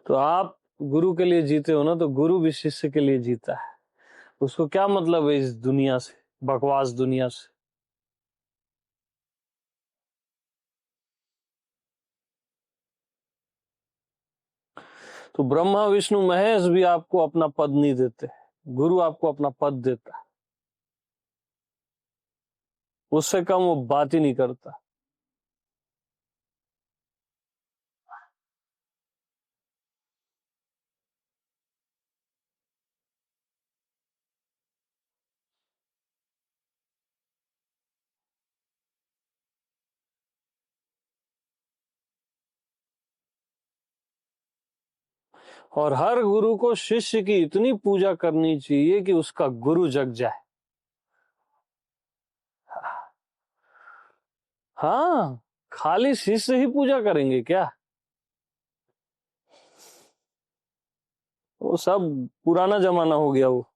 तो आप गुरु के लिए जीते हो ना, तो गुरु भी शिष्य के लिए जीता है। उसको क्या मतलब है इस दुनिया से, बकवास दुनिया से। तो ब्रह्मा विष्णु महेश भी आपको अपना पद नहीं देते, गुरु आपको अपना पद देता है। उससे कम वो बात ही नहीं करता। और हर गुरु को शिष्य की इतनी पूजा करनी चाहिए कि उसका गुरु जग जाए। हाँ, खाली शिष्य ही पूजा करेंगे क्या? वो सब पुराना जमाना हो गया वो।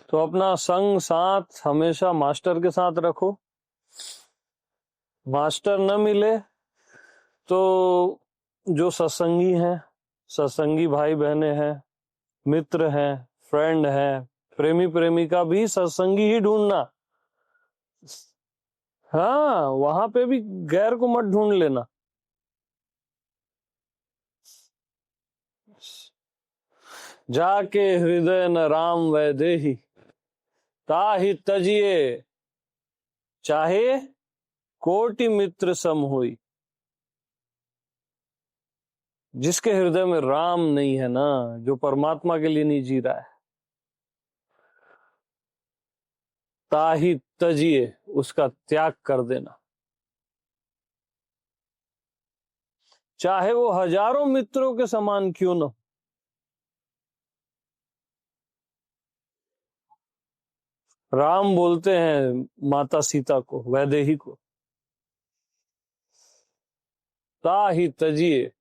तो अपना संग साथ हमेशा मास्टर के साथ रखो। मास्टर न मिले तो जो सत्संगी हैं, सत्संगी भाई बहने हैं, मित्र हैं, फ्रेंड हैं, प्रेमी प्रेमिका भी सत्संगी ही ढूंढना। हाँ, वहां पे भी गैर को मत ढूंढ लेना। जाके हृदय न राम वैदेही, ताहि तजिए चाहे कोटि मित्र सम होई। जिसके हृदय में राम नहीं है ना, जो परमात्मा के लिए नहीं जी रहा है, ताहि तजिए, उसका त्याग कर देना। चाहे वो हजारों मित्रों के समान क्यों न। राम बोलते हैं माता सीता को, वैदेही को, ताहि तजिए।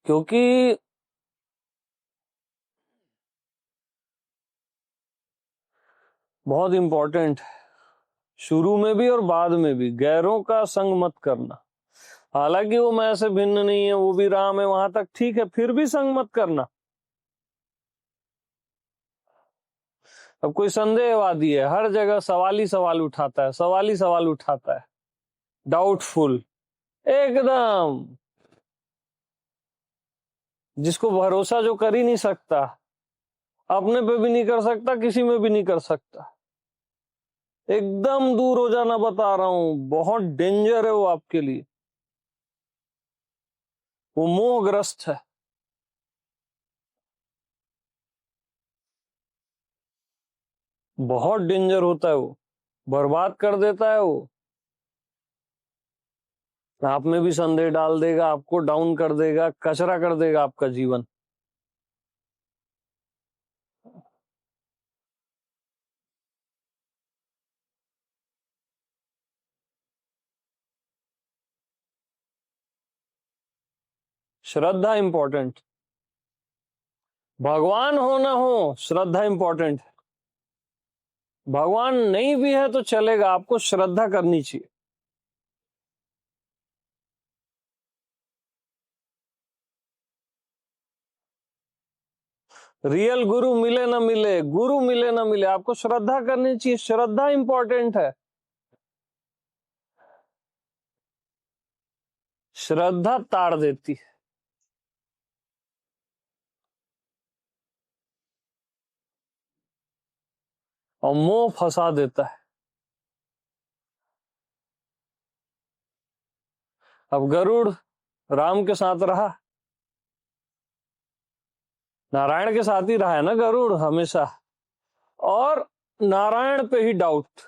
क्योंकि बहुत इंपॉर्टेंट, शुरू में भी और बाद में भी गैरों का संग मत करना। हालांकि वो मैं से भिन्न नहीं है, वो भी राम है, वहां तक ठीक है, फिर भी संग मत करना। अब कोई संदेहवादी है, हर जगह सवाल ही सवाल उठाता है, सवाल ही सवाल उठाता है, डाउटफुल एकदम, जिसको भरोसा जो कर ही नहीं सकता, अपने पे भी नहीं कर सकता, किसी में भी नहीं कर सकता, एकदम दूर हो जाना बता रहा हूं। बहुत डेंजर है वो आपके लिए। वो मोहग्रस्त है। बहुत डेंजर होता है वो, बर्बाद कर देता है वो। आप में भी संदेह डाल देगा, आपको डाउन कर देगा, कचरा कर देगा आपका जीवन। श्रद्धा इंपॉर्टेंट, भगवान हो ना हो, श्रद्धा इंपॉर्टेंट। भगवान नहीं भी है तो चलेगा, आपको श्रद्धा करनी चाहिए। रियल गुरु मिले ना मिले, गुरु मिले ना मिले, आपको श्रद्धा करनी चाहिए। श्रद्धा इंपॉर्टेंट है। श्रद्धा ताड़ देती है और मोह फंसा देता है। अब गरुड़ राम के साथ रहा, नारायण के साथ ही रहा है ना गरुड़ हमेशा, और नारायण पे ही डाउट।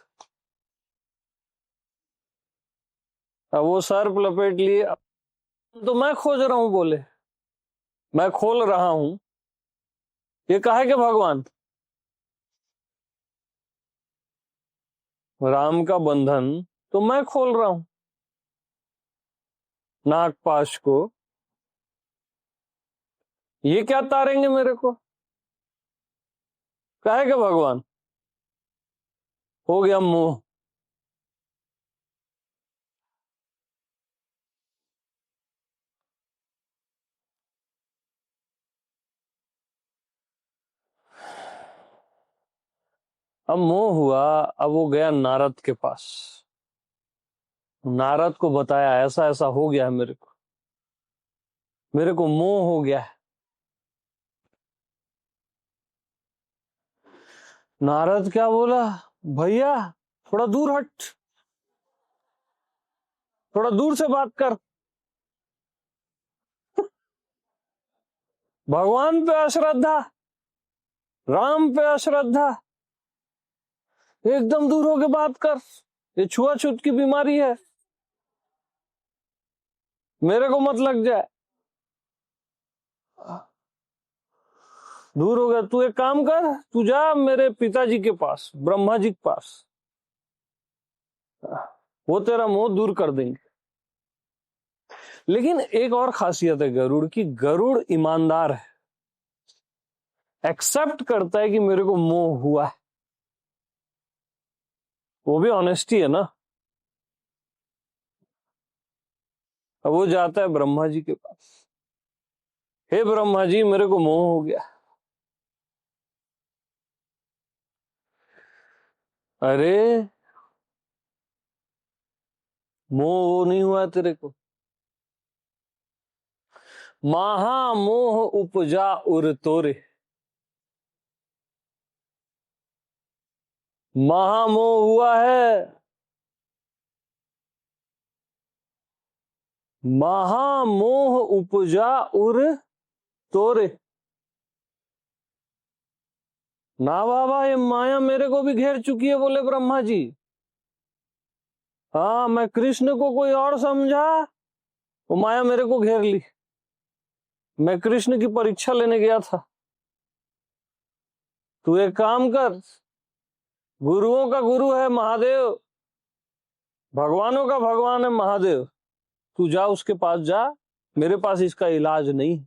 अब वो सर लपेट लिए, तो मैं खोज रहा हूं, बोले मैं खोल रहा हूं, ये कहा कि भगवान राम का बंधन तो मैं खोल रहा हूं, नागपाश को, ये क्या तारेंगे मेरे को? कहे कि भगवान हो गया मोह। अब मोह हुआ, अब वो गया नारद के पास, नारद को बताया ऐसा ऐसा हो गया है मेरे को मोह हो गया है। नारद क्या बोला, भैया थोड़ा दूर हट, थोड़ा दूर से बात कर, भगवान पे अश्रद्धा, राम पे अश्रद्धा, एकदम दूर होके बात कर, ये छुआछूत की बीमारी है, मेरे को मत लग जाए। दूर हो गया, तू एक काम कर, तू जा मेरे पिताजी के पास, ब्रह्मा जी के पास, वो तेरा मोह दूर कर देंगे। लेकिन एक और खासियत है गरुड़ की, गरुड़ ईमानदार है, एक्सेप्ट करता है कि मेरे को मोह हुआ है, वो भी ऑनेस्टी है ना। अब वो जाता है ब्रह्मा जी के पास, हे ब्रह्मा जी मेरे को मोह हो गया। अरे मोह वो नहीं हुआ तेरे को, महामोह उपजा उर तोरे, महामोह हुआ है, महामोह उपजा उर तोरे। ना बाबा, ये माया मेरे को भी घेर चुकी है, बोले ब्रह्मा जी। हाँ, मैं कृष्ण को कोई और समझा, वो माया मेरे को घेर ली। मैं कृष्ण की परीक्षा लेने गया था। तू एक काम कर, गुरुओं का गुरु है महादेव, भगवानों का भगवान है महादेव, तू जा उसके पास जा, मेरे पास इसका इलाज नहीं।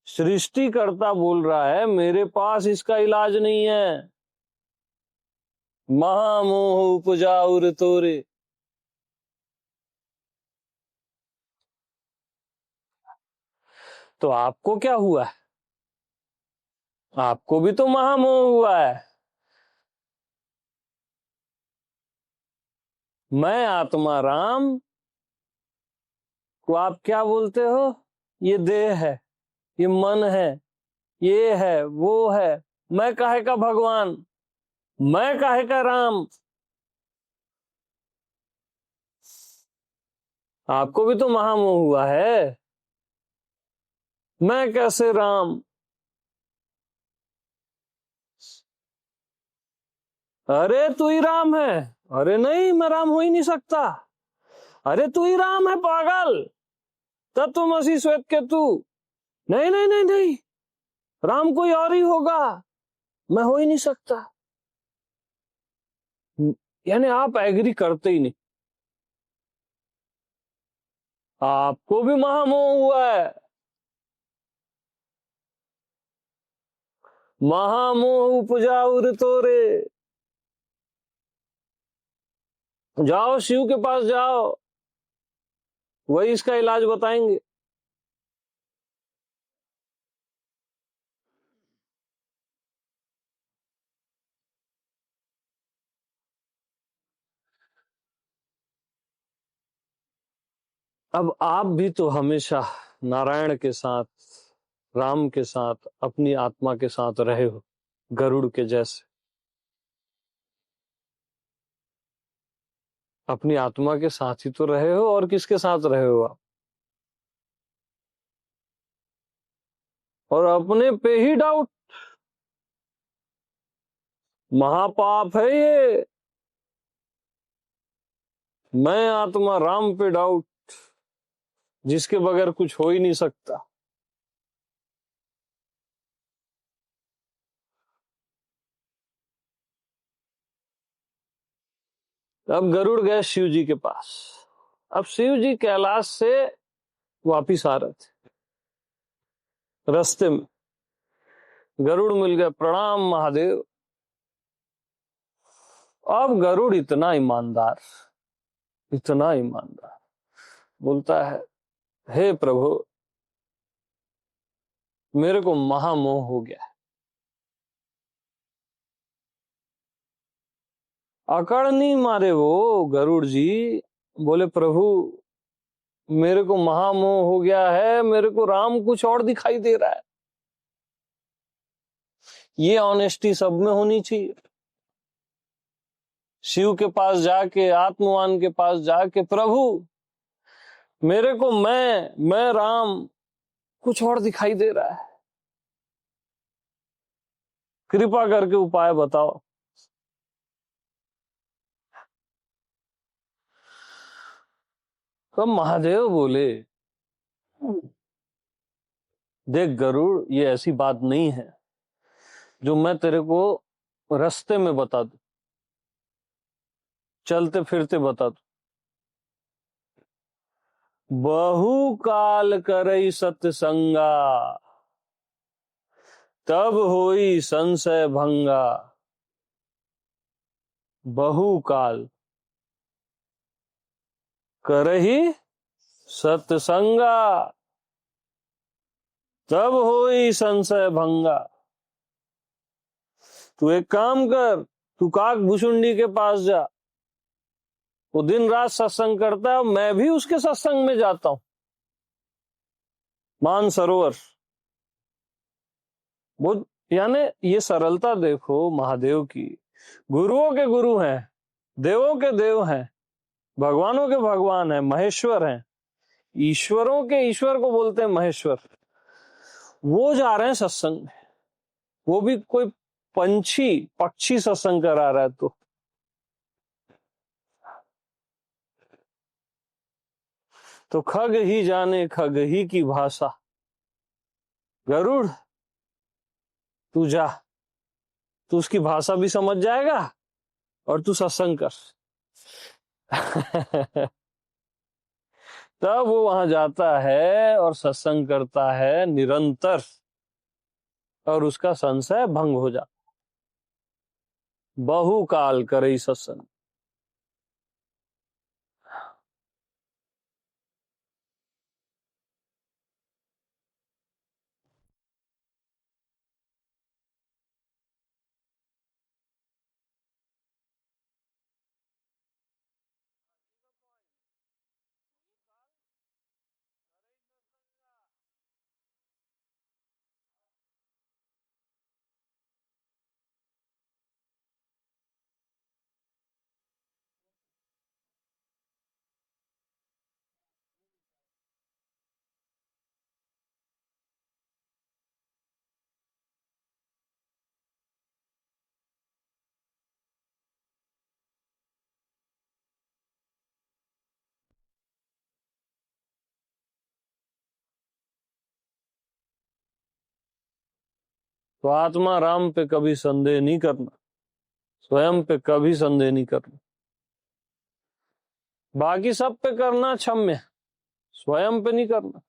सृष्टिकर्ता बोल रहा है मेरे पास इसका इलाज नहीं है, महामोह उपजा उर तोरे। तो आपको क्या हुआ है? आपको भी तो महामोह हुआ है। मैं आत्मा राम को आप क्या बोलते हो? ये देह है, ये मन है, ये है, वो है। मैं काहे का भगवान, मैं काहे का राम? आपको भी तो महामोह हुआ है, मैं कैसे राम? अरे तू ही राम है। अरे नहीं, मैं राम हो ही नहीं सकता। अरे तू ही राम है पागल, तब तुम मसीह श्वेत के तू। नहीं नहीं नहीं नहीं, राम कोई और ही होगा, मैं हो ही नहीं सकता। यानी आप एग्री करते ही नहीं, आपको भी महामोह हुआ है। महामोह उपजा उर तोरे। जाओ शिव के पास जाओ, वही इसका इलाज बताएंगे। अब आप भी तो हमेशा नारायण के साथ, राम के साथ, अपनी आत्मा के साथ रहे हो, गरुड़ के जैसे। अपनी आत्मा के साथ ही तो रहे हो, और किसके साथ रहे हो आप? और अपने पे ही डाउट, महापाप है ये। मैं आत्मा राम पे डाउट, जिसके बगैर कुछ हो ही नहीं सकता। अब गरुड़ गए शिव जी के पास। अब शिव जी कैलाश से वापिस आ रहे थे, रास्ते में गरुड़ मिल गए। प्रणाम महादेव। अब गरुड़ इतना ईमानदार, इतना ईमानदार, बोलता है, हे प्रभु, मेरे को महामोह हो गया है। अकड़ नहीं मारे वो गरुड़ जी, बोले प्रभु मेरे को महामोह हो गया है, मेरे को राम कुछ और दिखाई दे रहा है। ये ऑनेस्टी सब में होनी चाहिए। शिव के पास जाके, आत्मवान के पास जाके, प्रभु मेरे को मैं राम कुछ और दिखाई दे रहा है, कृपा करके उपाय बताओ। तब महादेव बोले, देख गरुड़, ये ऐसी बात नहीं है जो मैं तेरे को रास्ते में बता दूं, चलते फिरते बता दूं। बहु काल करई सत्संगा, तब होई संशय भंगा। बहु काल करही सत्संगा, तब होई संशय भंगा। तू एक काम कर, तू काक भुसुंडी के पास जा, वो दिन रात सत्संग करता है, मैं भी उसके सत्संग में जाता हूं, मानसरोवर। वो यानी ये सरलता देखो महादेव की। गुरुओं के गुरु हैं, देवों के देव हैं, भगवानों के भगवान हैं, महेश्वर हैं, ईश्वरों के ईश्वर को बोलते हैं महेश्वर। वो जा रहे हैं सत्संग में, वो भी कोई पक्षी सत्संग करा रहा है। तो खग ही जाने खग ही की भाषा। गरुड़ तू जा, तू उसकी भाषा भी समझ जाएगा और तू सत्संग कर। तब वो वहां जाता है और सत्संग करता है निरंतर, और उसका संशय भंग हो जाता। बहुकाल करई सत्संग। तो आत्मा राम पे कभी संदेह नहीं करना, स्वयं पे कभी संदेह नहीं करना। बाकी सब पे करना क्षम्य, स्वयं पे नहीं करना।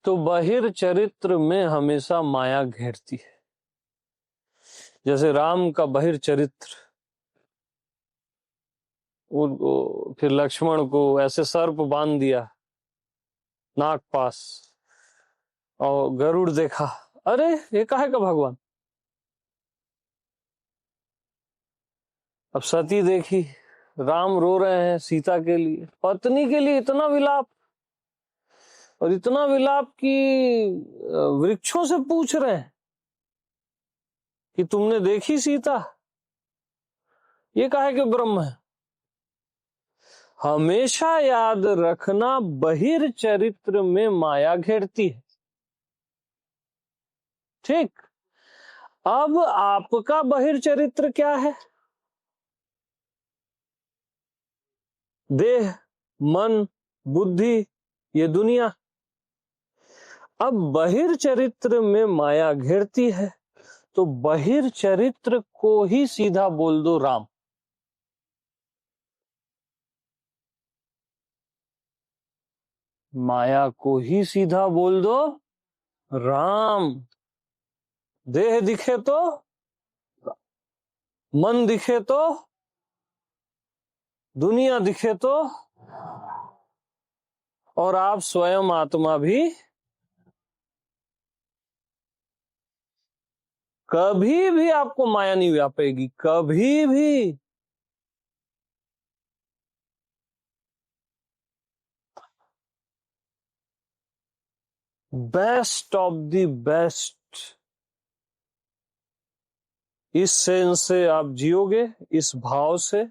तो बहिर चरित्र में हमेशा माया घेरती है। जैसे राम का बहिर चरित्र, फिर लक्ष्मण को ऐसे सर्प बांध दिया, नाग पास, और गरुड़ देखा। अरे ये काहे का भगवान। अब सती देखी, राम रो रहे हैं सीता के लिए, पत्नी के लिए इतना विलाप, और इतना विलाप कि वृक्षों से पूछ रहे हैं कि तुमने देखी सीता। ये काहे के ब्रह्म है। हमेशा याद रखना, बहिर चरित्र में माया घेरती है। ठीक, अब आपका बहिर चरित्र क्या है? देह, मन, बुद्धि, ये दुनिया। अब बहिर चरित्र में माया घेरती है, तो बहिर चरित्र को ही सीधा बोल दो राम। माया को ही सीधा बोल दो राम। देह दिखे तो, मन दिखे तो, दुनिया दिखे तो, और आप स्वयं आत्मा भी, कभी भी आपको माया नहीं व्यापेगी, कभी भी। बेस्ट ऑफ द बेस्ट, इस सेंस से आप जियोगे, इस भाव से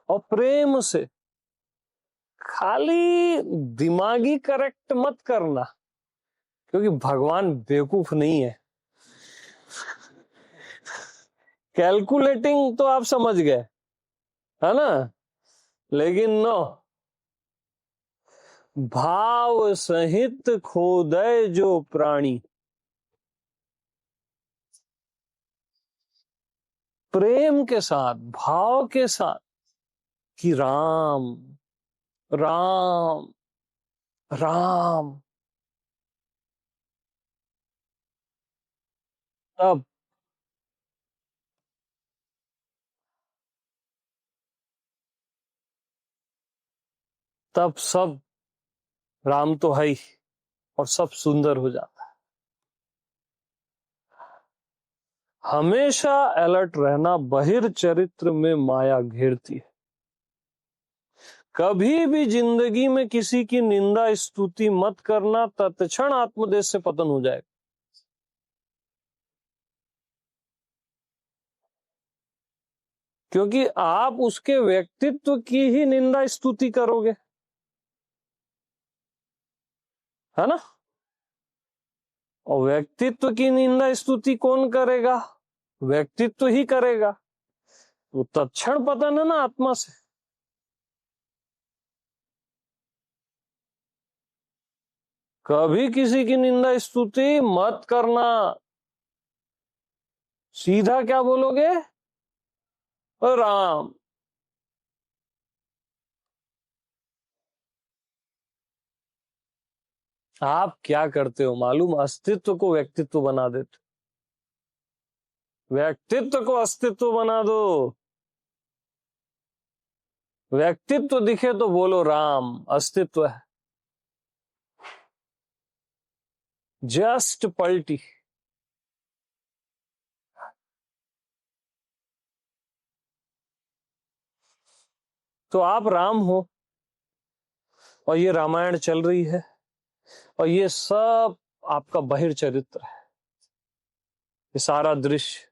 और प्रेम से। खाली दिमागी करेक्ट मत करना, क्योंकि भगवान बेवकूफ नहीं है। कैलकुलेटिंग तो आप समझ गए, है ना, लेकिन नो, भाव सहित खोदय जो प्राणी, प्रेम के साथ, भाव के साथ, कि राम राम राम, तब तब सब, राम तो है ही, और सब सुंदर हो जाता है। हमेशा अलर्ट रहना, बहिर चरित्र में माया घेरती है। कभी भी जिंदगी में किसी की निंदा स्तुति मत करना, तत्क्षण आत्मदेश से पतन हो जाएगा। क्योंकि आप उसके व्यक्तित्व की ही निंदा स्तुति करोगे, है ना। और व्यक्तित्व की निंदा स्तुति कौन करेगा? व्यक्तित्व ही करेगा। वो तत्क्षण पतन है ना आत्मा से। कभी किसी की निंदा स्तुति मत करना, सीधा क्या बोलोगे? राम। आप क्या करते हो मालूम? अस्तित्व को व्यक्तित्व बना देते, व्यक्तित्व को अस्तित्व बना दो। व्यक्तित्व दिखे तो बोलो राम, अस्तित्व है। जस्ट पलटी। तो आप राम हो, और ये रामायण चल रही है, और ये सब आपका बहिर चरित्र है। ये सारा दृश्य,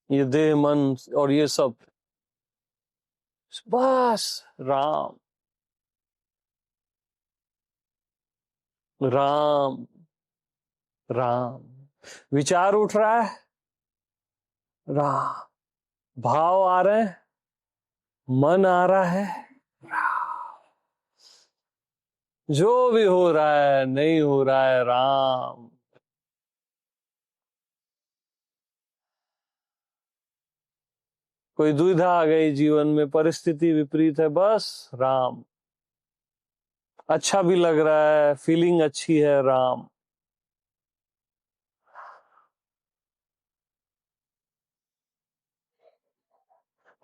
ये देह मन और ये सब, बस राम राम राम। विचार उठ रहा है, राम। भाव आ रहे हैं, मन आ रहा है, राम। जो भी हो रहा है, नहीं हो रहा है, राम। कोई दुविधा आ गई जीवन में, परिस्थिति विपरीत है, बस राम। अच्छा भी लग रहा है, फीलिंग अच्छी है, राम।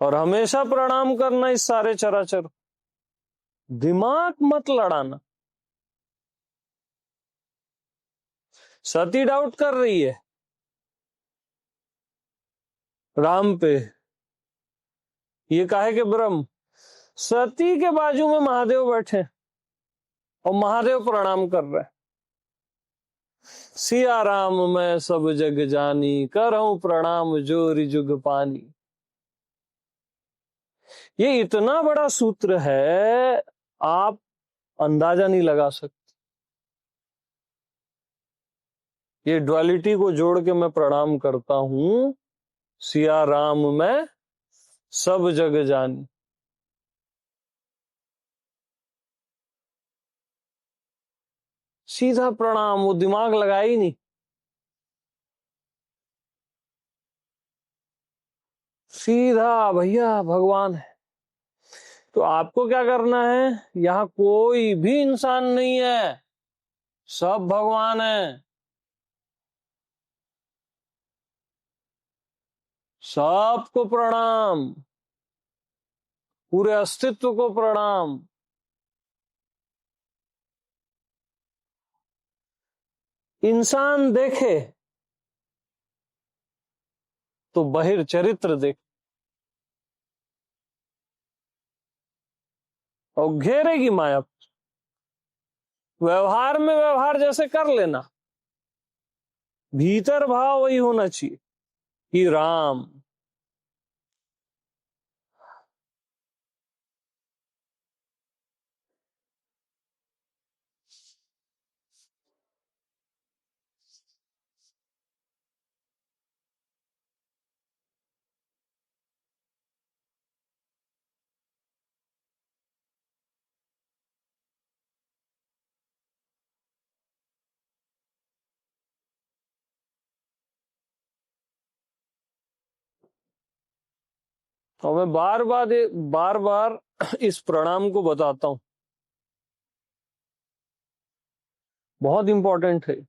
और हमेशा प्रणाम करना इस सारे चराचर, दिमाग मत लड़ाना। सती डाउट कर रही है राम पे, ये काहे के ब्रह्म। सती के बाजू में महादेव बैठे और महादेव प्रणाम कर रहे हैं। सिया राम मैं सब जग जानी, करऊं प्रणाम जोरी जुग पानी। ये इतना बड़ा सूत्र है, आप अंदाजा नहीं लगा सकते। ये ड्युअलिटी को जोड़ के मैं प्रणाम करता हूं। सिया राम मैं सब जग जानी। सीधा प्रणाम, वो दिमाग लगाया ही नहीं, सीधा भैया भगवान है। तो आपको क्या करना है, यहां कोई भी इंसान नहीं है, सब भगवान है। सबको प्रणाम, पूरे अस्तित्व को प्रणाम। इंसान देखे तो बहिर चरित्र देख, और घेरेगी माया। व्यवहार में व्यवहार जैसे कर लेना, भीतर भाव वही होना चाहिए कि राम। और मैं बार बार इस प्रणाम को बताता हूं, बहुत इंपॉर्टेंट है।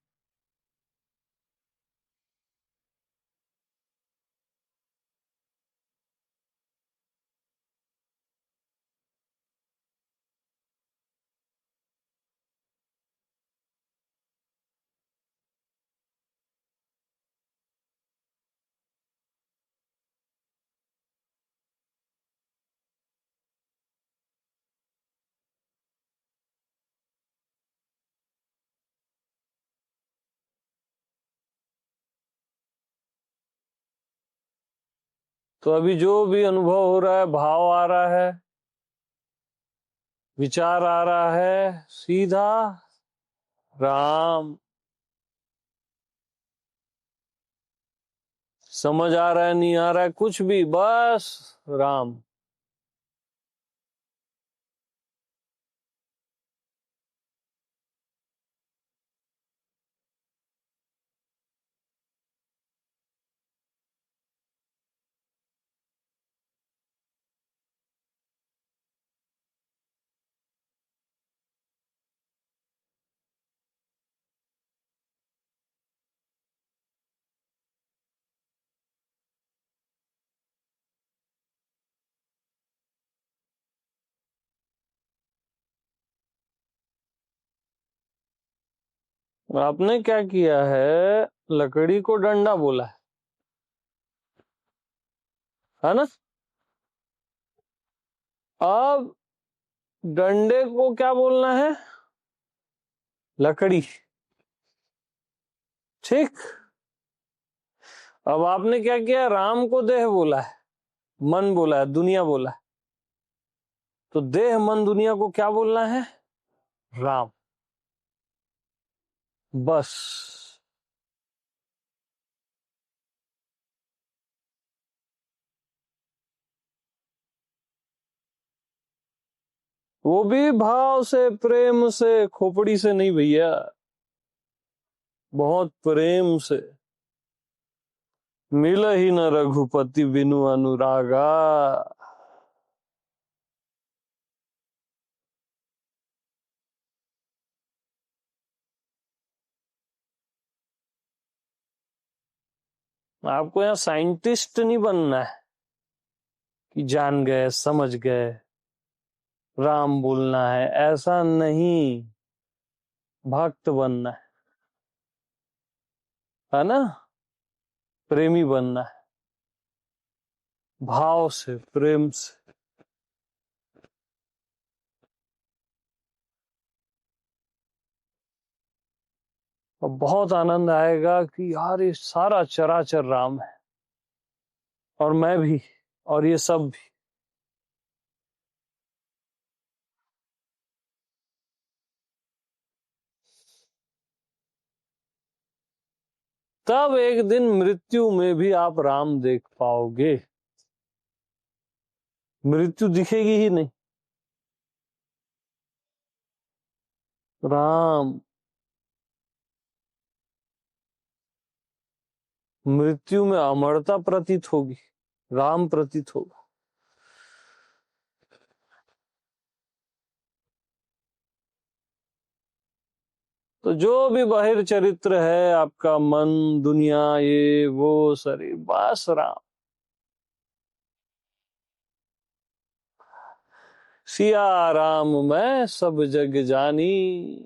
तो अभी जो भी अनुभव हो रहा है, भाव आ रहा है, विचार आ रहा है, सीधा राम। समझ आ रहा है नहीं आ रहा है कुछ भी, बस राम। आपने क्या किया है, लकड़ी को डंडा बोला है ना। अब डंडे को क्या बोलना है, लकड़ी। ठीक। अब आपने क्या किया, राम को देह बोला है, मन बोला है, दुनिया बोला है। तो देह मन दुनिया को क्या बोलना है, राम। बस। वो भी भाव से, प्रेम से, खोपड़ी से नहीं भैया, बहुत प्रेम से। मिल ही न रघुपति बिनु अनुरागा। आपको यहाँ साइंटिस्ट नहीं बनना है कि जान गए समझ गए। राम बोलना है, ऐसा नहीं, भक्त बनना है ना, प्रेमी बनना है, भाव से, प्रेम से। और बहुत आनंद आएगा कि यार ये सारा चराचर राम है, और मैं भी, और ये सब भी। तब एक दिन मृत्यु में भी आप राम देख पाओगे, मृत्यु दिखेगी ही नहीं। राम, मृत्यु में अमरता प्रतीत होगी, राम प्रतीत होगा। तो जो भी बाहिर चरित्र है आपका, मन, दुनिया, ये वो शरीर, बस राम। सिया राम मैं सब जग जानी।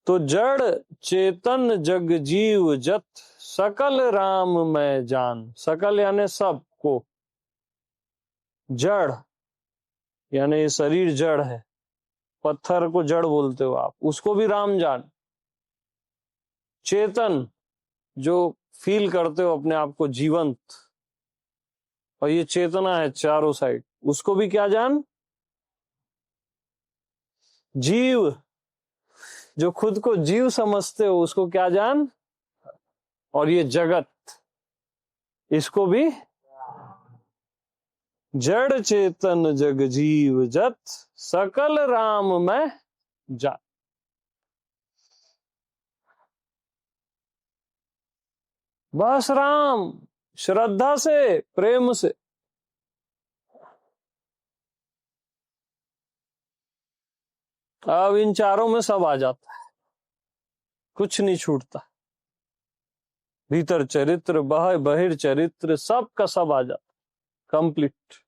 तो जड़ चेतन जग जीव जत, सकल राम मैं जान। सकल यानी सब को, जड़ यानी ये शरीर जड़ है, पत्थर को जड़ बोलते हो आप, उसको भी राम जान। चेतन, जो फील करते हो अपने आप को जीवंत, और ये चेतना है चारों साइड, उसको भी क्या जान। जीव, जो खुद को जीव समझते हो, उसको क्या जान। और ये जगत, इसको भी। जड़ चेतन जग जीव जत, सकल राम मैं जान। बस राम, श्रद्धा से, प्रेम से। अब इन चारों में सब आ जाता है, कुछ नहीं छूटता। भीतर चरित्र, बाहिर चरित्र, सब का सब आ जाता, कंप्लीट।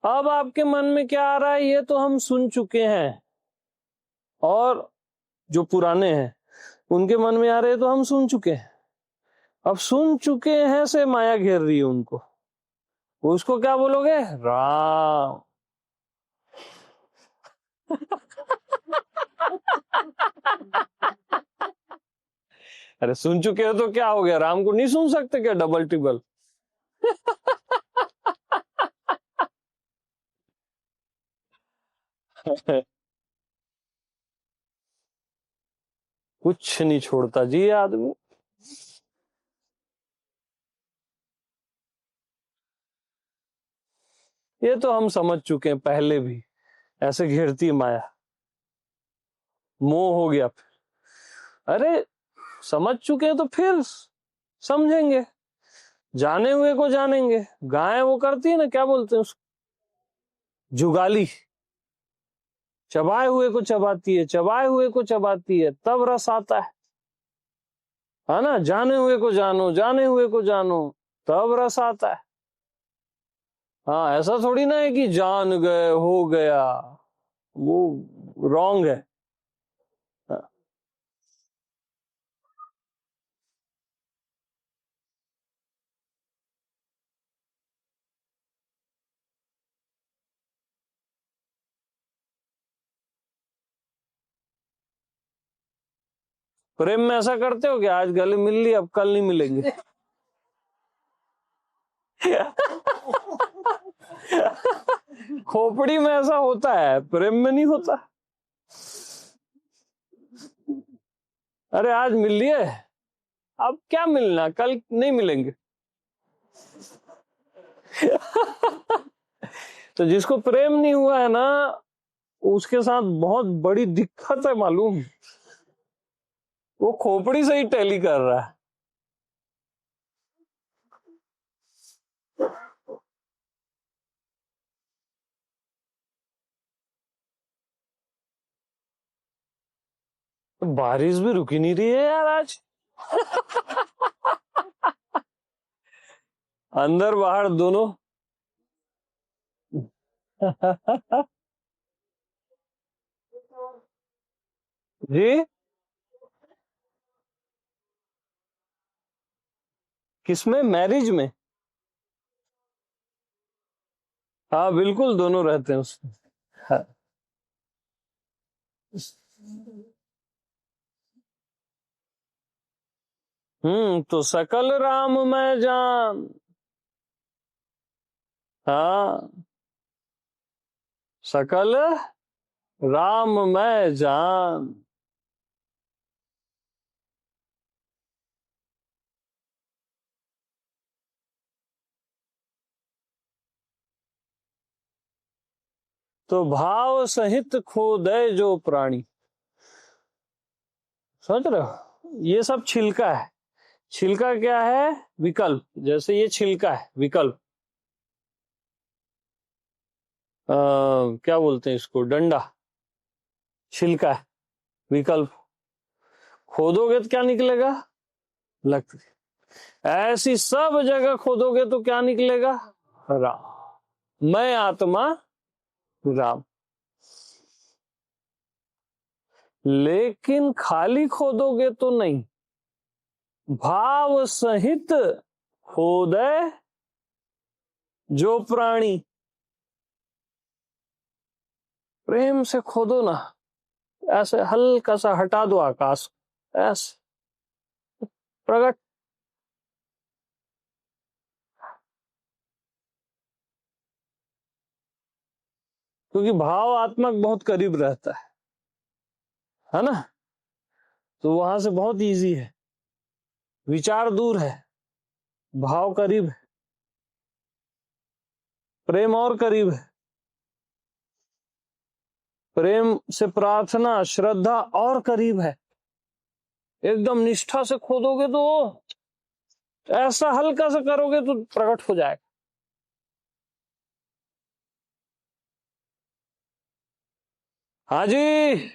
अब आपके मन में क्या आ रहा है, ये तो हम सुन चुके हैं, और जो पुराने हैं उनके मन में आ रहे हैं, तो हम सुन चुके हैं। अब सुन चुके हैं से माया घेर रही है उनको, उसको क्या बोलोगे, राम। अरे सुन चुके हो तो क्या हो गया, राम को नहीं सुन सकते क्या, डबल टिबल। कुछ नहीं छोड़ता जी ये आदमी। ये तो हम समझ चुके हैं पहले भी, ऐसे घेरती है माया, मोह हो गया फिर। अरे समझ चुके हैं तो फिर समझेंगे, जाने हुए को जानेंगे। गाय वो करती है ना, क्या बोलते हैं उसको, जुगाली। चबाए हुए को चबाती है, चबाए हुए को चबाती है, तब रस आता है ना। जाने हुए को जानो, जाने हुए को जानो, तब रस आता है। हाँ, ऐसा थोड़ी ना है कि जान गए हो गया, वो रॉन्ग है। प्रेम में ऐसा करते हो कि आज गले मिल ली, अब कल नहीं मिलेंगे। खोपड़ी में ऐसा होता है, प्रेम में नहीं होता। अरे आज मिल लिए, अब क्या मिलना, कल नहीं मिलेंगे। तो जिसको प्रेम नहीं हुआ है ना, उसके साथ बहुत बड़ी दिक्कत है मालूम। वो खोपड़ी से ही टैली कर रहा है। बारिश भी रुकी नहीं रही है यार आज। अंदर बाहर दोनों। जी, किसमें, मैरिज में? हाँ बिल्कुल, दोनों रहते हैं उसमें। हाँ। तो सकल राम मैं जान। हाँ, सकल राम मैं जान। तो भाव सहित खो दे जो प्राणी। समझ रहे हो, ये सब छिलका है। छिलका क्या है? विकल्प। जैसे ये छिलका है, विकल्प। क्या बोलते हैं इसको, डंडा। छिलका है, विकल्प। खोदोगे तो क्या निकलेगा? लकड़ी। ऐसी सब जगह खोदोगे तो क्या निकलेगा? राम। मैं आत्मा राम। लेकिन खाली खोदोगे तो नहीं। भाव सहित खोदे जो प्राणी। प्रेम से खोदो ना, ऐसे हल्का सा हटा दो आकाश, ऐसे प्रकट। क्योंकि भाव आत्मा के बहुत करीब रहता है ना? तो वहां से बहुत इजी है। विचार दूर है, भाव करीब है। प्रेम और करीब है। प्रेम से प्रार्थना, श्रद्धा और करीब है। एकदम निष्ठा से खोदोगे तो ऐसा हल्का सा करोगे तो प्रकट हो जाएगा। हाँ जी।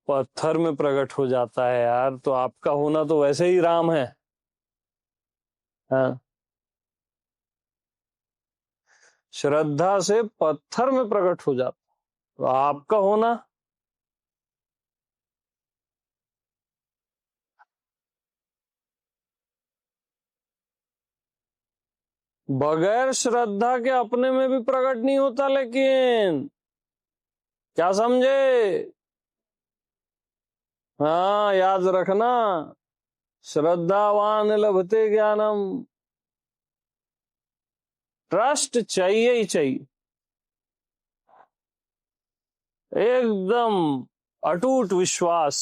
पत्थर में प्रकट हो जाता है यार, तो आपका होना तो वैसे ही राम है। हाँ, श्रद्धा से पत्थर में प्रकट हो जाता, तो आपका होना। बगैर श्रद्धा के अपने में भी प्रकट नहीं होता, लेकिन क्या समझे? हाँ, याद रखना। श्रद्धावान लभते ज्ञानम। ट्रस्ट चाहिए ही चाहिए, एकदम अटूट विश्वास,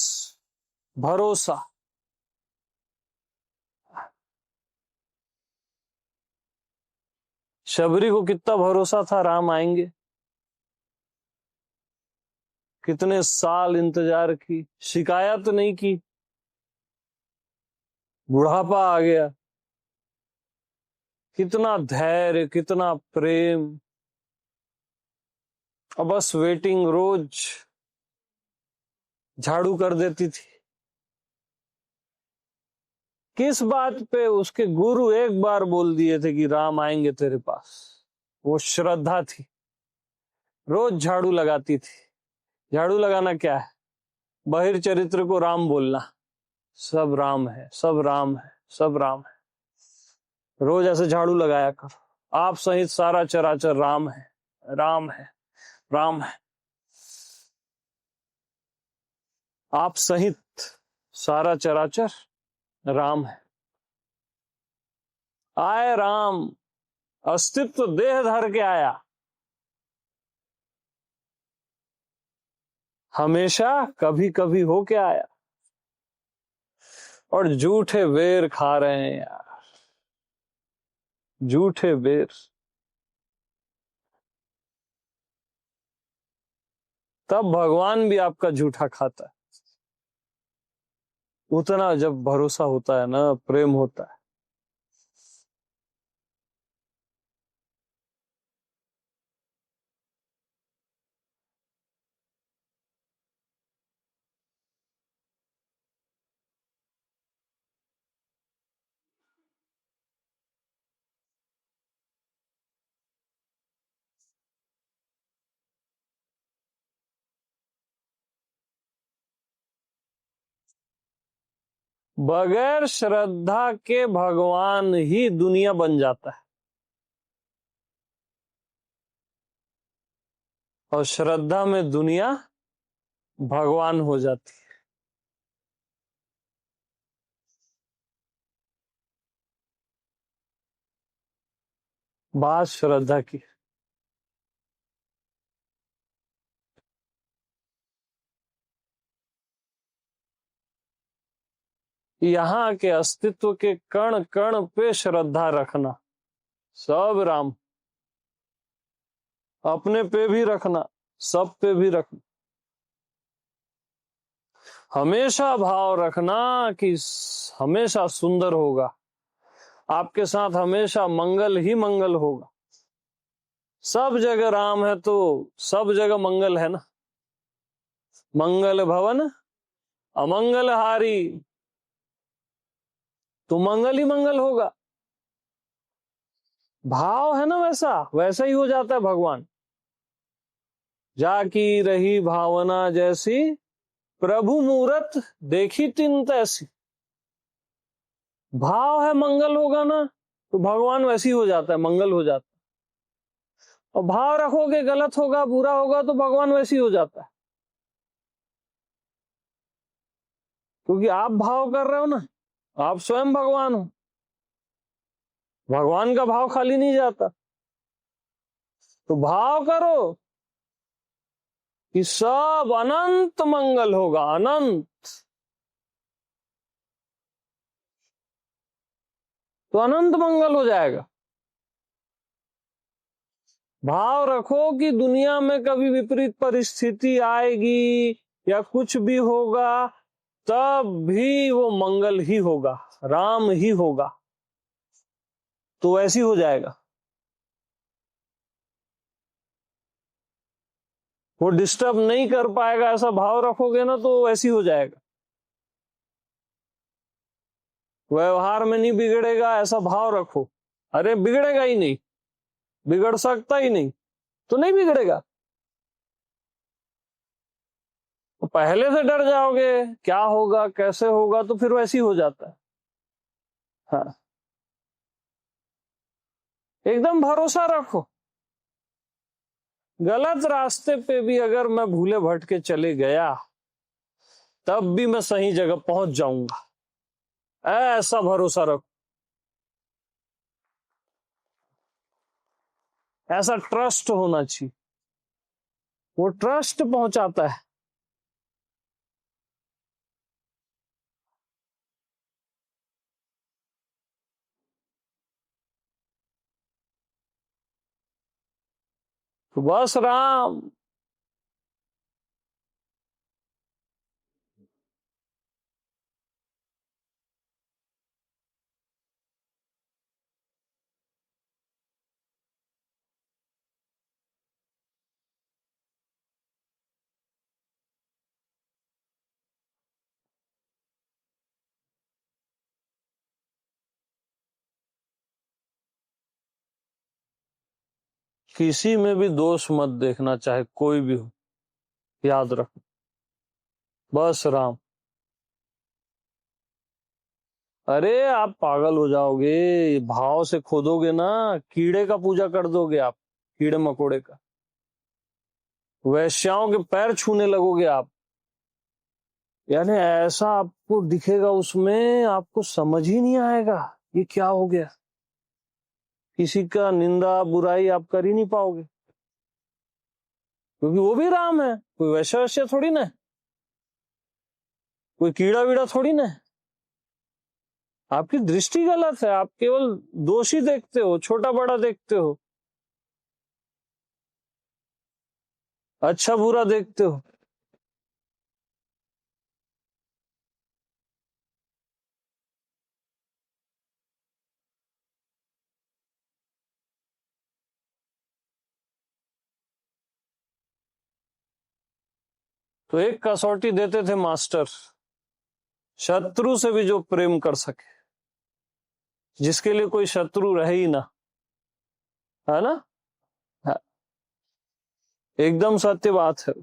भरोसा। शबरी को कितना भरोसा था राम आएंगे। कितने साल इंतजार की, शिकायत नहीं की। बुढ़ापा आ गया, कितना धैर्य, कितना प्रेम। अब बस वेटिंग, रोज झाड़ू कर देती थी। किस बात पे? उसके गुरु एक बार बोल दिए थे कि राम आएंगे तेरे पास। वो श्रद्धा थी, रोज झाड़ू लगाती थी। झाड़ू लगाना क्या है? बहिर चरित्र को राम बोलना। सब राम है, सब राम है, सब राम है। रोज ऐसे झाड़ू लगाया करो। आप सहित सारा चराचर राम है, राम है, राम है। आप सहित सारा चराचर राम है। आए राम, अस्तित्व देह धर के आया। हमेशा कभी कभी हो के आया। और झूठे बेर खा रहे हैं यार, झूठे बेर। तब भगवान भी आपका झूठा खाता है। उतना जब भरोसा होता है ना, प्रेम होता है। बगैर श्रद्धा के भगवान ही दुनिया बन जाता है, और श्रद्धा में दुनिया भगवान हो जाती है। बात श्रद्धा की। यहाँ के अस्तित्व के कण कण पे श्रद्धा रखना, सब राम। अपने पे भी रखना, सब पे भी रखना। हमेशा भाव रखना कि हमेशा सुंदर होगा, आपके साथ हमेशा मंगल ही मंगल होगा। सब जगह राम है तो सब जगह मंगल है ना। मंगल भवन अमंगल हारी, तो मंगल ही मंगल होगा। भाव है ना वैसा, वैसा ही हो जाता है भगवान। जाकी रही भावना जैसी, प्रभु मूरत देखी तिन तैसी। भाव है मंगल होगा ना, तो भगवान वैसी हो जाता है, मंगल हो जाता है। और भाव रखोगे गलत होगा, बुरा होगा, तो भगवान वैसी हो जाता है। क्योंकि आप भाव कर रहे हो ना, आप स्वयं भगवान हो। भगवान का भाव खाली नहीं जाता। तो भाव करो कि सब अनंत मंगल होगा, अनंत। तो अनंत मंगल हो जाएगा। भाव रखो कि दुनिया में कभी विपरीत परिस्थिति आएगी या कुछ भी होगा, तब भी वो मंगल ही होगा, राम ही होगा। तो ऐसी हो जाएगा। वो डिस्टर्ब नहीं कर पाएगा, ऐसा भाव रखोगे ना, तो ऐसी हो जाएगा। व्यवहार में नहीं बिगड़ेगा, ऐसा भाव रखो। अरे बिगड़ेगा ही नहीं, बिगड़ सकता ही नहीं, तो नहीं बिगड़ेगा। तो पहले से डर जाओगे क्या होगा कैसे होगा, तो फिर वैसी हो जाता है। हाँ, एकदम भरोसा रखो। गलत रास्ते पे भी अगर मैं भूले भटके चले गया, तब भी मैं सही जगह पहुंच जाऊंगा, ऐसा भरोसा रखो। ऐसा ट्रस्ट होना चाहिए, वो ट्रस्ट पहुंचाता है। तो बस राम। किसी में भी दोष मत देखना, चाहे कोई भी हो, याद रखो। बस राम। अरे आप पागल हो जाओगे, भाव से खोदोगे ना, कीड़े का पूजा कर दोगे आप, कीड़े मकोड़े का। वैश्याओं के पैर छूने लगोगे आप। यानी ऐसा आपको दिखेगा उसमें, आपको समझ ही नहीं आएगा ये क्या हो गया। किसी का निंदा बुराई आप कर ही नहीं पाओगे, क्योंकि वो भी राम है। कोई वैश्य वैश्य थोड़ी ना है, कोई कीड़ा वीड़ा थोड़ी ना है। आपकी दृष्टि गलत है, आप केवल दोषी देखते हो, छोटा बड़ा देखते हो, अच्छा बुरा देखते हो। तो एक कसौटी देते थे मास्टर, शत्रु से भी जो प्रेम कर सके, जिसके लिए कोई शत्रु रहे ही ना, है ना। हाँ, एकदम सत्य बात है।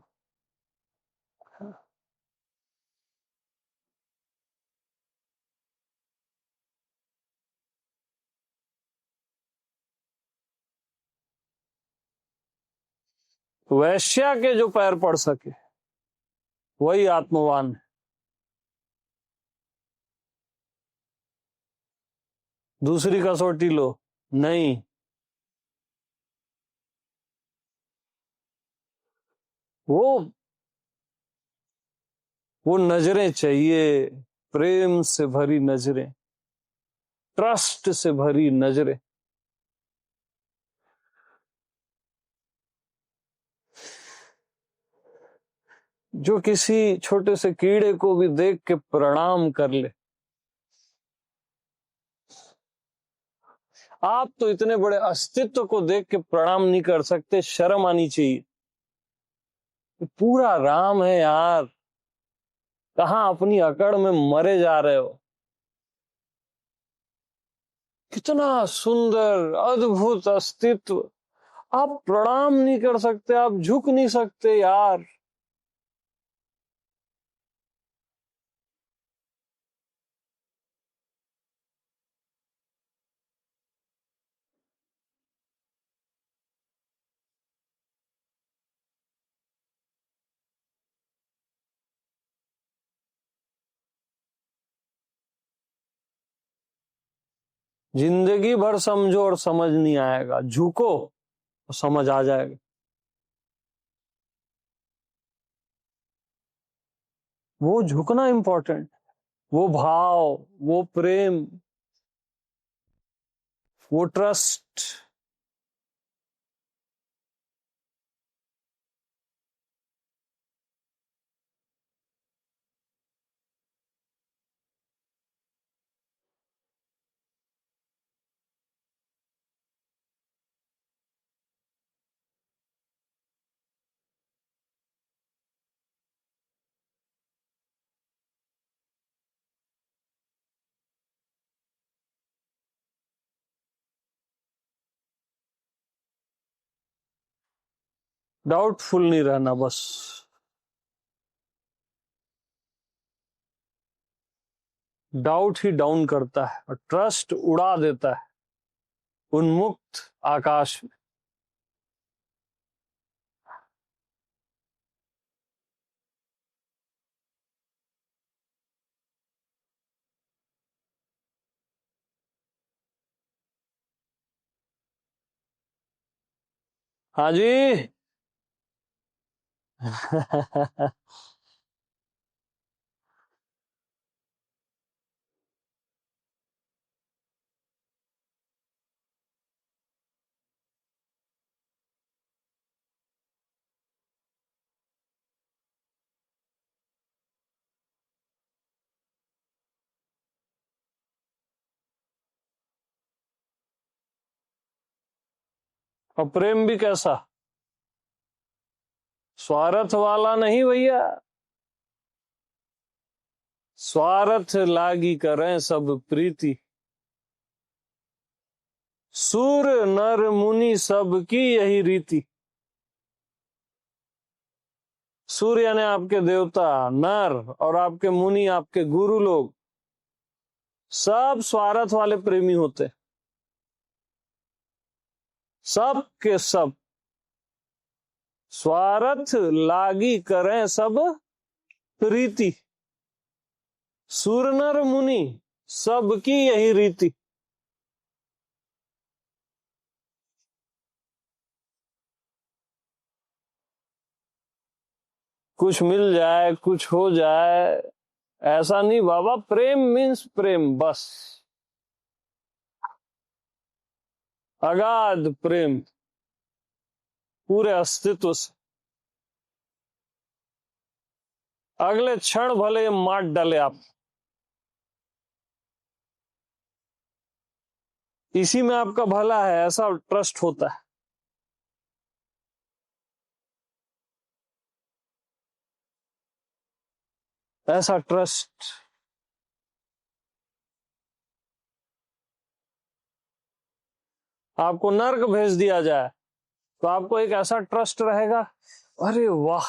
वैश्या के जो पैर पड़ सके वही आत्मवान है। दूसरी कसौटी लो, नहीं, वो वो नजरें चाहिए, प्रेम से भरी नजरें, ट्रस्ट से भरी नजरें। जो किसी छोटे से कीड़े को भी देख के प्रणाम कर ले। आप तो इतने बड़े अस्तित्व को देख के प्रणाम नहीं कर सकते, शर्म आनी चाहिए। पूरा राम है यार, कहां अपनी अकड़ में मरे जा रहे हो। कितना सुंदर अद्भुत अस्तित्व, आप प्रणाम नहीं कर सकते, आप झुक नहीं सकते यार। जिंदगी भर समझो और समझ नहीं आएगा, झुको तो समझ आ जाएगा। वो झुकना इंपॉर्टेंट, वो भाव, वो प्रेम, वो ट्रस्ट। डाउटफुल नहीं रहना बस। डाउट ही डाउन करता है और ट्रस्ट उड़ा देता है उन्मुक्त आकाश में। हाँ जी। और प्रेम भी कैसा, स्वार्थ वाला नहीं भैया। स्वार्थ लागी करें सब प्रीति, सूर नर मुनि सब की यही रीति। सूर्य यानी आपके देवता, नर और आपके मुनि, आपके गुरु लोग, सब स्वार्थ वाले प्रेमी होते, सब के सब। स्वार्थ लागी करें सब प्रीति, सूर नर मुनि सबकी यही रीति। कुछ मिल जाए, कुछ हो जाए, ऐसा नहीं बाबा। प्रेम मीन्स प्रेम बस, अगाध प्रेम, पूरे अस्तित्व से। अगले क्षण भले मार डाले आप, इसी में आपका भला है, ऐसा ट्रस्ट होता है। ऐसा ट्रस्ट। आपको नर्क भेज दिया जाए तो आपको एक ऐसा ट्रस्ट रहेगा, अरे वाह,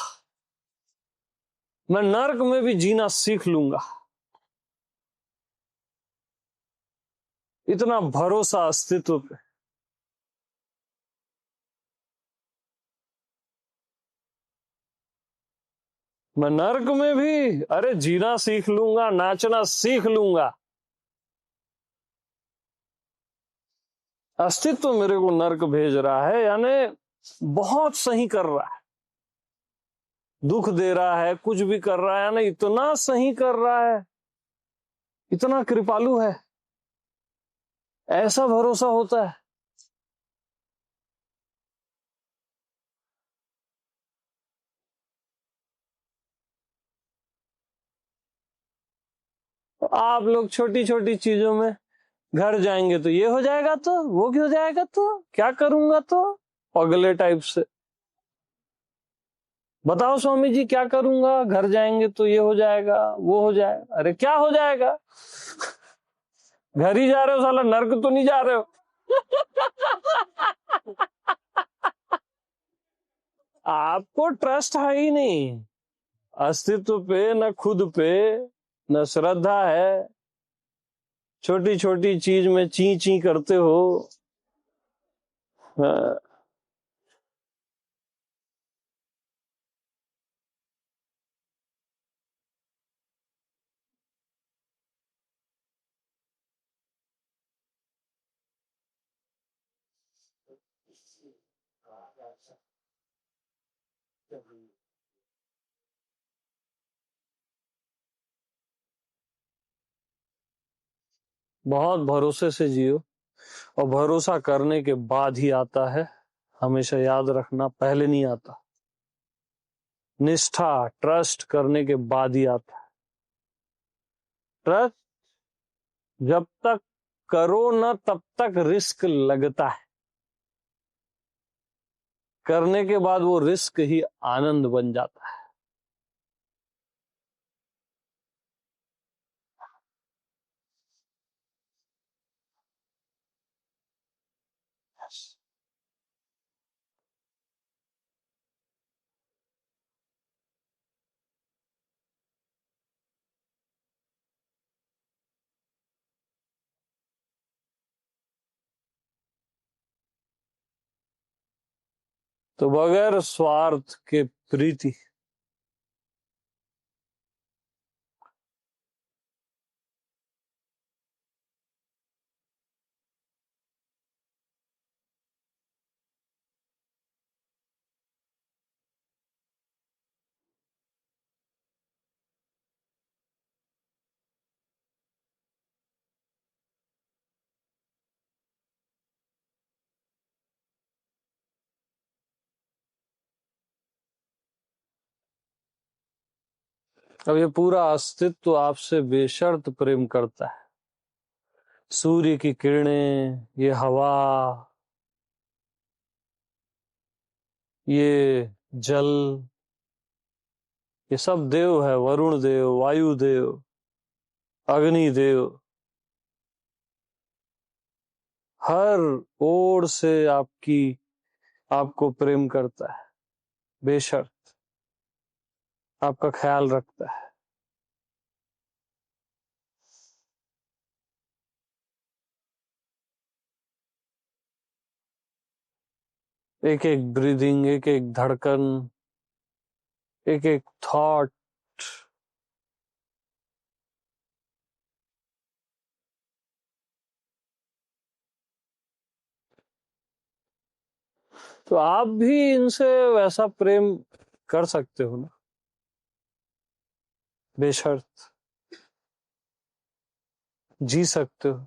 मैं नर्क में भी जीना सीख लूंगा। इतना भरोसा अस्तित्व पे। मैं नर्क में भी अरे जीना सीख लूंगा, नाचना सीख लूंगा। अस्तित्व मेरे को नर्क भेज रहा है, यानी बहुत सही कर रहा है, दुख दे रहा है, कुछ भी कर रहा है, यानी इतना सही कर रहा है, इतना कृपालु है। ऐसा भरोसा होता है। आप लोग छोटी छोटी चीजों में, घर जाएंगे तो ये हो जाएगा, तो वो क्यों जाएगा, तो क्या करूंगा, तो अगले टाइप से बताओ स्वामी जी क्या करूंगा, घर जाएंगे तो ये हो जाएगा, वो हो जाएगा। अरे क्या हो जाएगा, घर ही जा रहे हो, साला नर्क तो नहीं जा रहे हो। आपको ट्रस्ट है ही नहीं अस्तित्व पे, न खुद पे, न श्रद्धा है। छोटी छोटी चीज में ची ची करते हो। हाँ, बहुत भरोसे से जियो, और भरोसा करने के बाद ही आता है, हमेशा याद रखना, पहले नहीं आता। निष्ठा, ट्रस्ट करने के बाद ही आता है। ट्रस्ट जब तक करो ना तब तक रिस्क लगता है, करने के बाद वो रिस्क ही आनंद बन जाता है। तो बगैर स्वार्थ के प्रीति, अब ये पूरा अस्तित्व आपसे बेशर्त प्रेम करता है। सूर्य की किरणें, ये हवा, ये जल, ये सब देव है। वरुण देव, वायु देव, अग्नि देव, हर ओर से आपको प्रेम करता है, बेशर्त आपका ख्याल रखता है। एक एक ब्रीदिंग, एक एक धड़कन, एक एक थॉट। तो आप भी इनसे वैसा प्रेम कर सकते हो ना, बेशर्त जी सकते हो।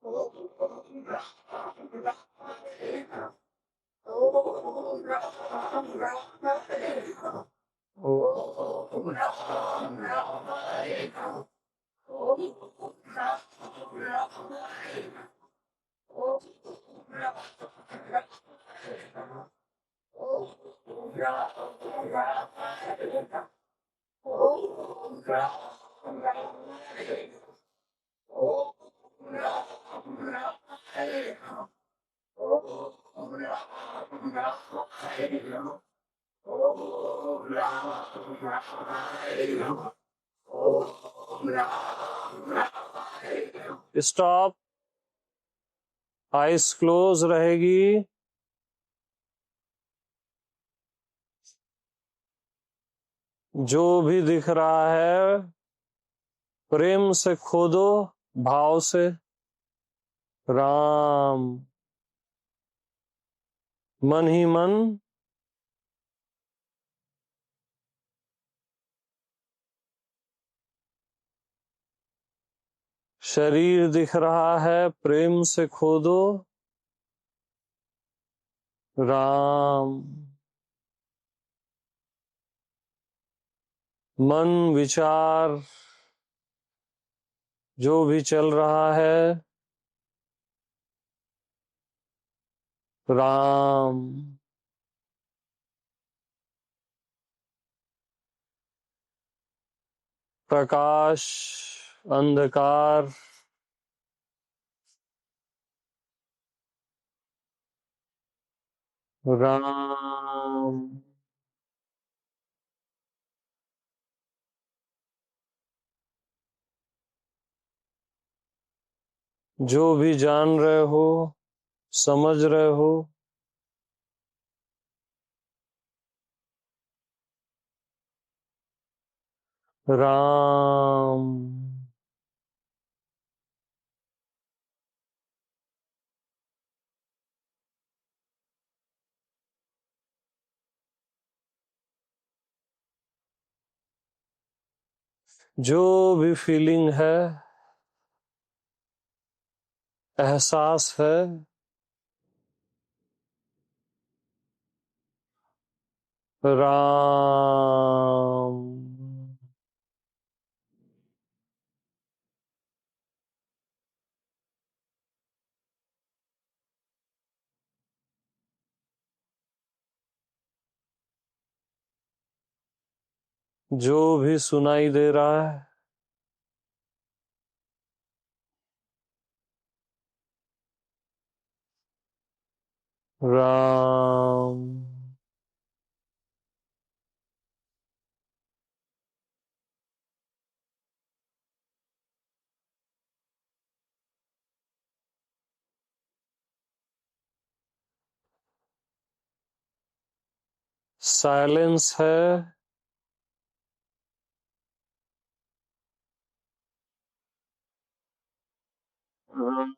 स्टॉप। आइस क्लोज रहेगी। जो भी दिख रहा है प्रेम से खोदो, भाव से। राम। मन ही मन। शरीर दिख रहा है, प्रेम से खोदो। राम। मन विचार जो भी चल रहा है, राम। प्रकाश, अंधकार, राम। जो भी जान रहे हो, समझ रहे हो, राम। जो भी फीलिंग है, एहसास है, राम। जो भी सुनाई दे रहा है, राम। साइलेंस है, राम।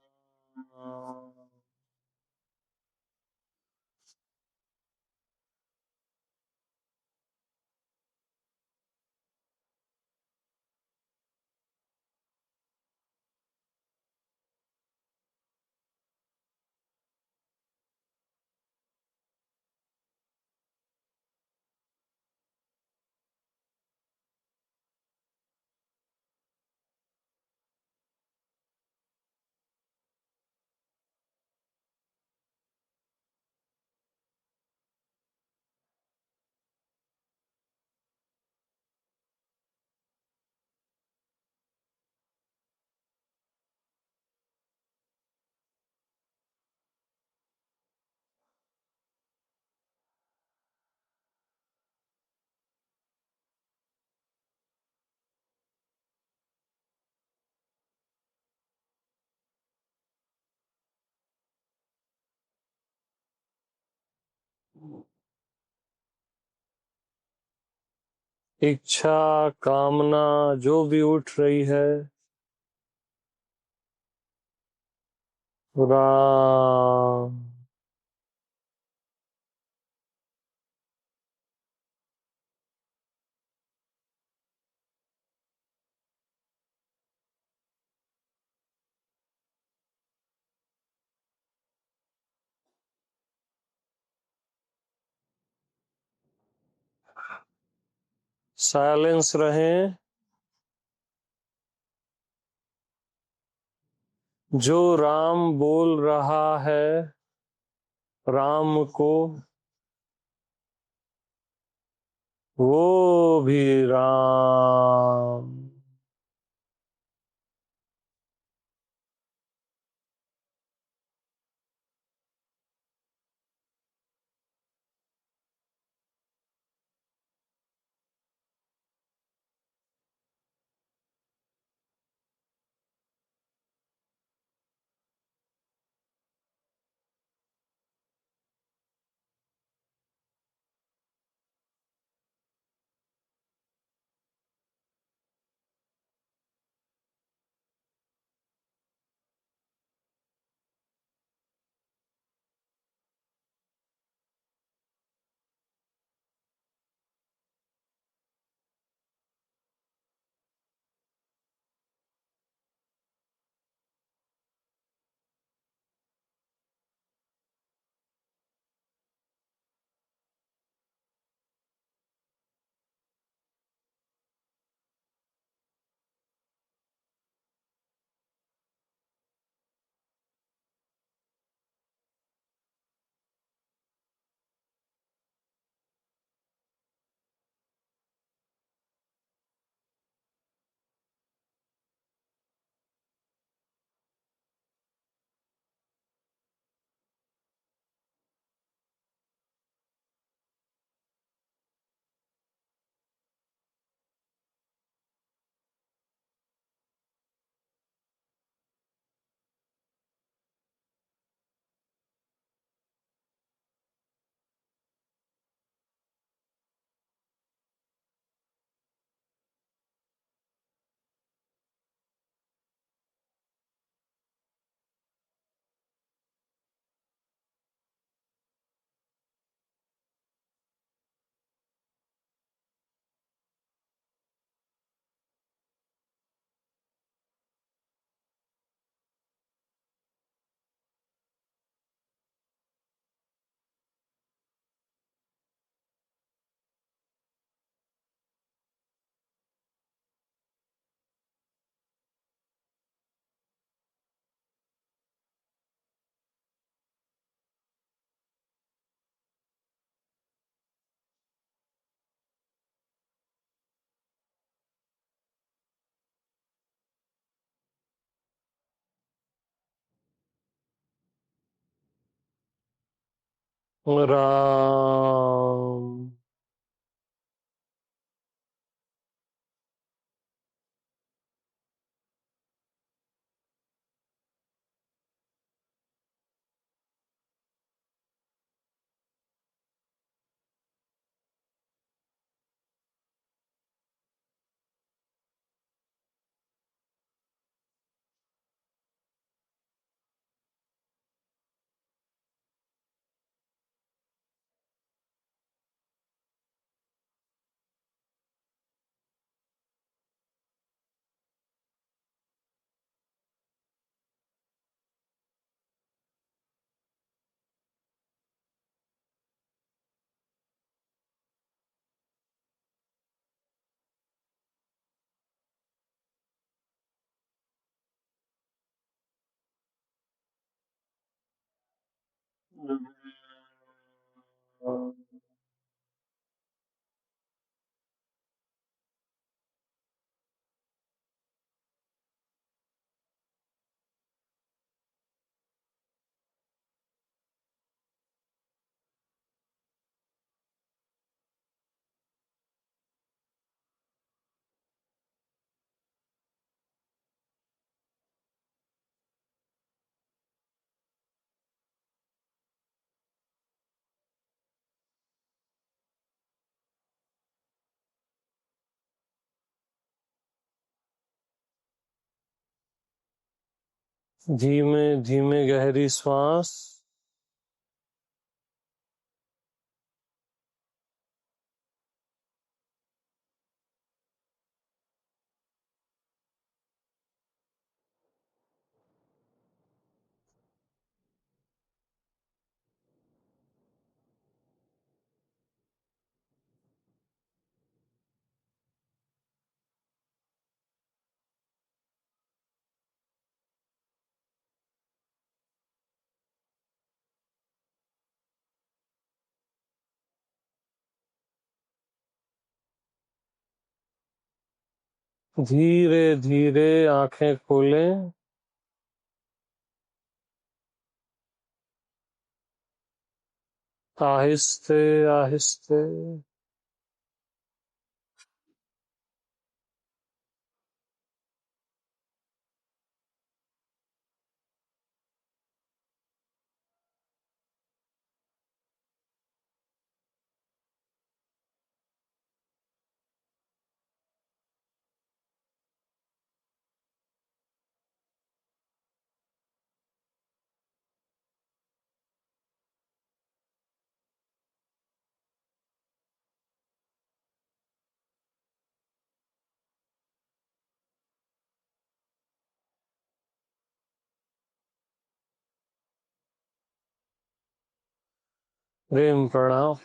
इच्छा, कामना जो भी उठ रही है, राम। साइलेंस रहें। जो राम बोल रहा है राम को, वो भी राम। राम। धीमे धीमे गहरी श्वास। धीरे धीरे आंखें खोलें। आहिस्ते आहिस्ते। प्रेम प्रणाम।